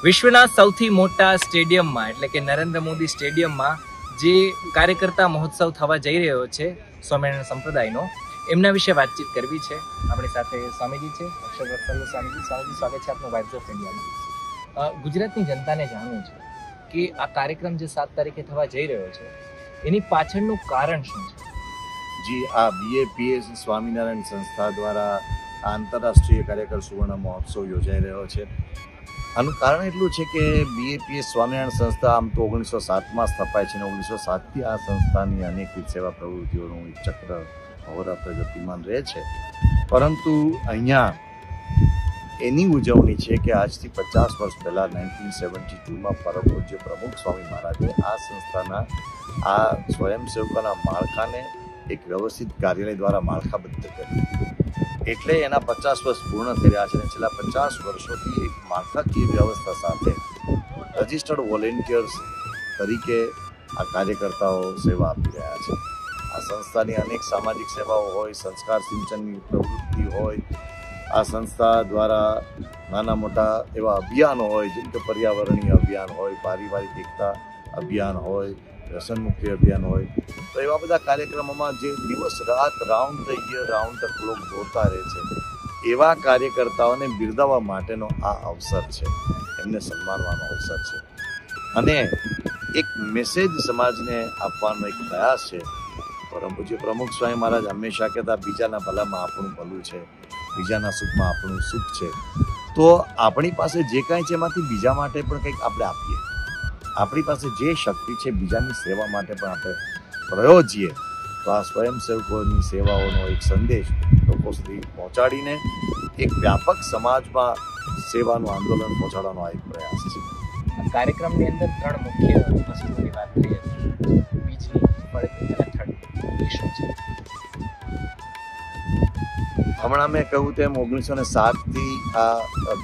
વિશ્વના સૌથી મોટા સ્ટેડિયમમાં એટલે કે નરેન્દ્ર મોદી સ્ટેડિયમમાં જે કાર્યકર્તા મહોત્સવ થવા જઈ રહ્યો છે સ્વામિનારાયણ સંપ્રદાયનો, એમના વિશે વાતચીત કરવી છે. આપણી સાથે સ્વામીજી છે, અક્ષર વત્સલ સ્વામીજી. સ્વામીજી, સ્વાગત છે આપનું વાઇબ્સ ઓફ ઇન્ડિયામાં. ગુજરાતની જનતાને જાણવું છે કે આ કાર્યક્રમ જે 7 તારીખે થવા જઈ રહ્યો છે એની પાછળનું કારણ શું છે? જી, આ બીએપીએસ સ્વામિનારાયણ સંસ્થા દ્વારા આંતરરાષ્ટ્રીય કાર્યકર સુવર્ણ મહોત્સવ યોજાઈ રહ્યો છે. આનું કારણ એટલું છે કે બીએપીએસ સ્વામિનારાયણ સંસ્થા આમ તો 1907માં સ્થપાય છે અને 1907થી આ સંસ્થાની અનેકવિધ સેવા પ્રવૃત્તિઓનું એક ચક્ર અહોરાત્ર ગતિમાન રહે છે. પરંતુ અહીંયા એની ઉજવણી છે કે આજથી 50 વર્ષ પહેલાં 1972માં પરમ પૂજ્ય પ્રમુખ સ્વામી મહારાજે આ સંસ્થાના આ સ્વયંસેવકોના માળખાને એક વ્યવસ્થિત કાર્યાલય દ્વારા માળખાબદ્ધ કર્યું. એટલે એના 50 વર્ષ પૂર્ણ થઈ રહ્યા છે અને છેલ્લા 50 વર્ષોથી એક માળખાકીય વ્યવસ્થા સાથે રજિસ્ટર્ડ વોલેન્ટિયર્સ તરીકે આ કાર્યકર્તાઓ સેવા આપી રહ્યા છે. આ સંસ્થાની અનેક સામાજિક સેવાઓ હોય, સંસ્કાર સિંચનની પ્રવૃત્તિ હોય, આ સંસ્થા દ્વારા નાના મોટા એવા અભિયાનો હોય, જેમ કે પર્યાવરણીય અભિયાન હોય, પારિવારિક એકતા અભિયાન હોય, વ્યસન મુક્તિ અભિયાન હોય, તો એવા બધા કાર્યક્રમોમાં જે દિવસ રાત round the year round the clock દોડતા રહે છે, એવા કાર્યકર્તાઓને બિરદાવવા માટેનો આ અવસર છે, એમને સન્માનવાનો અવસર છે. અને એક મેસેજ સમાજને આપવાનો એક પ્રયાસ છે. પરમ પૂજ્ય પ્રમુખ સ્વામી મહારાજ હંમેશા કહેતા, બીજાના ભલામાં આપણું ભલું છે, બીજાના સુખમાં આપણું સુખ છે. તો આપણી પાસે જે કાંઈ છે એમાંથી બીજા માટે પણ કંઈક આપણે આપીએ. આપણી પાસે જે શક્તિ છે બીજાની સેવા માટે પણ આપણે પ્રયોજીએ. તો આ સ્વયંસેવકોની સેવાઓનો એક સંદેશ લોકો સુધી પહોંચાડીને એક વ્યાપક સમાજમાં સેવાનું આંદોલન પહોંચાડવાનો આ એક પ્રયાસ છે. આ કાર્યક્રમની અંદર 3 મુખ્ય વસ્તુઓની વાત થઈ હતી: વીજળી, પડતી અને ઠંડી. શું છે? હમણાં મેં કહ્યું તેમ 1907થી આ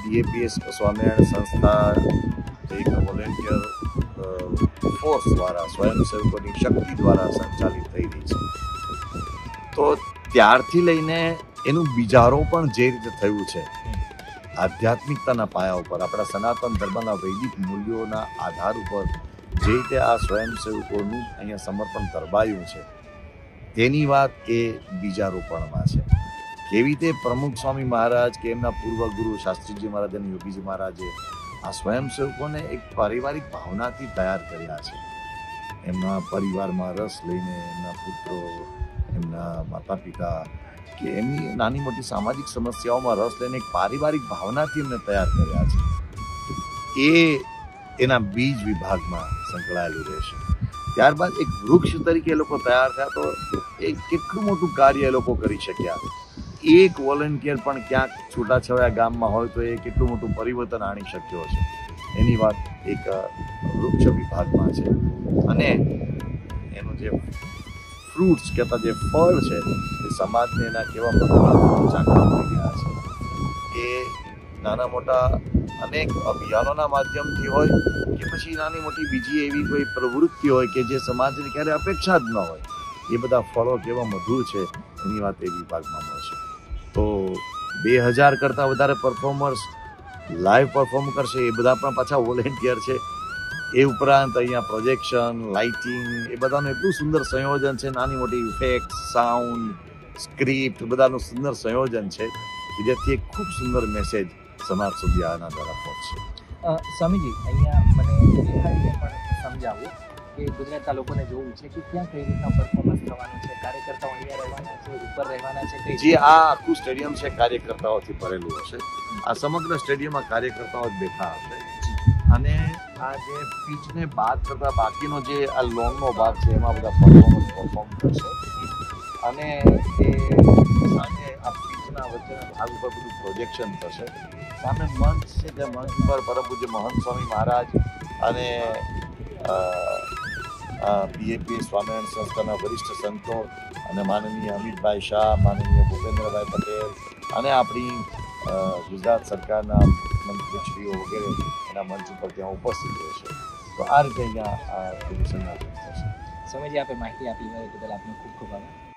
બીએપીએસ સ્વામિનારાયણ સંસ્થા એક વોલેન્ટિયર ફોર્સ દ્વારા, સ્વયંસેવકોની શક્તિ દ્વારા સંચાલિત થઈ રહી છે. તો ત્યારથી લઈને એનું બીજારોપણ જે રીતે થયું છે આધ્યાત્મિકતાના પાયા ઉપર, આપણા સનાતન ધર્મના વૈદિક મૂલ્યોના આધાર ઉપર જે રીતે આ સ્વયંસેવકોનું અહીંયા સમર્પણ ધરબાયું છે, તેની વાત એ બીજારોપણમાં છે. કેવી રીતે પ્રમુખ સ્વામી મહારાજ કે એમના પૂર્વ ગુરુ શાસ્ત્રીજી મહારાજ અને યોગીજી મહારાજે આ સ્વયંસેવકોને એક પારિવારિક ભાવનાથી તૈયાર કર્યા છે. એમના પરિવારમાં રસ લઈને, એમના પુત્રો, એમના માતા પિતા કે એમની નાની મોટી સામાજિક સમસ્યાઓમાં રસ લઈને એક પારિવારિક ભાવનાથી એમને તૈયાર કર્યા છે. એ એના બીજ વિભાગમાં સંકળાયેલું રહેશે. ત્યારબાદ એક વૃક્ષ તરીકે એ લોકો તૈયાર થયા. તો એ કેટલું મોટું કાર્ય એ લોકો કરી શક્યા. એક વોલેન્ટિયર પણ ક્યાંક છૂટાછવાયા ગામમાં હોય તો એ કેટલું મોટું પરિવર્તન આણી શક્યો છે, એની વાત એક વૃક્ષ વિભાગમાં છે. અને એનું જે ફ્રૂટ્સ કહેતા જે ફળ છે એ સમાજને એના કેવા જાગૃત થઈ ગયા છે. એ નાના મોટા અનેક અભિયાનોના માધ્યમથી હોય કે પછી નાની મોટી બીજી એવી કોઈ પ્રવૃત્તિ હોય કે જે સમાજની ક્યારે અપેક્ષા જ ન હોય, એ બધા ફળો કેવા મધુર છે એની વાત એ વિભાગમાં મળશે. તો 2000 કરતાં વધારે પરફોર્મર્સ લાઈવ પરફોર્મ કરશે. એ બધા પણ પાછા વોલેન્ટિયર છે. એ ઉપરાંત અહીંયા પ્રોજેક્શન, લાઇટિંગ, એ બધાનું એટલું સુંદર સંયોજન છે. નાની મોટી ઇફેક્ટ, સાઉન્ડ, સ્ક્રિપ્ટ, બધાનું સુંદર સંયોજન છે કે જેથી એક ખૂબ સુંદર મેસેજ સમાજ સુધી આના દ્વારા પહોંચશે. સ્વામીજી, અહીંયા મને દેખાડીને પણ સમજાવું કે ગુજરાતના લોકોને જોવું છે કે ક્યાં કઈ રીતના પરફોર્મન્સ થવાનું છે, કાર્યકર્તાઓ અહીંયા રહેવાના છે, ઉપર રહેવાના છે. જે આ આખું સ્ટેડિયમ છે કાર્યકર્તાઓથી ભરેલું હશે. આ સમગ્ર સ્ટેડિયમમાં કાર્યકર્તાઓ જ બેઠા હશે. અને આ જે પીચને બાદ કરતા બાકીનો જે આ લોનનો ભાગ છે એમાં બધા પરફોર્મન્સ પરફોર્મ કરશે. અને એ સામે આ પીચના વચ્ચેના ભાગ ઉપર બધું પ્રોજેક્શન થશે. સામે મંચ છે, તે મંચ ઉપર પરમ પૂજ્ય મહંત સ્વામી મહારાજ અને બીએપીએસ સ્વામિનારાયણ સંસ્થાના વરિષ્ઠ સંતો અને માનનીય અમિતભાઈ શાહ, માનનીય ભૂપેન્દ્રભાઈ પટેલ અને આપણી ગુજરાત સરકારના મંત્રીશ્રીઓ વગેરે એના મંચ ઉપર ત્યાં ઉપસ્થિત રહેશે. તો આ રીતે અહીંયા આ પ્રદર્શનનું આયોજન થશે. સ્વામીજી, આપે માહિતી આપી બદલ આપનો ખૂબ ખૂબ આભાર.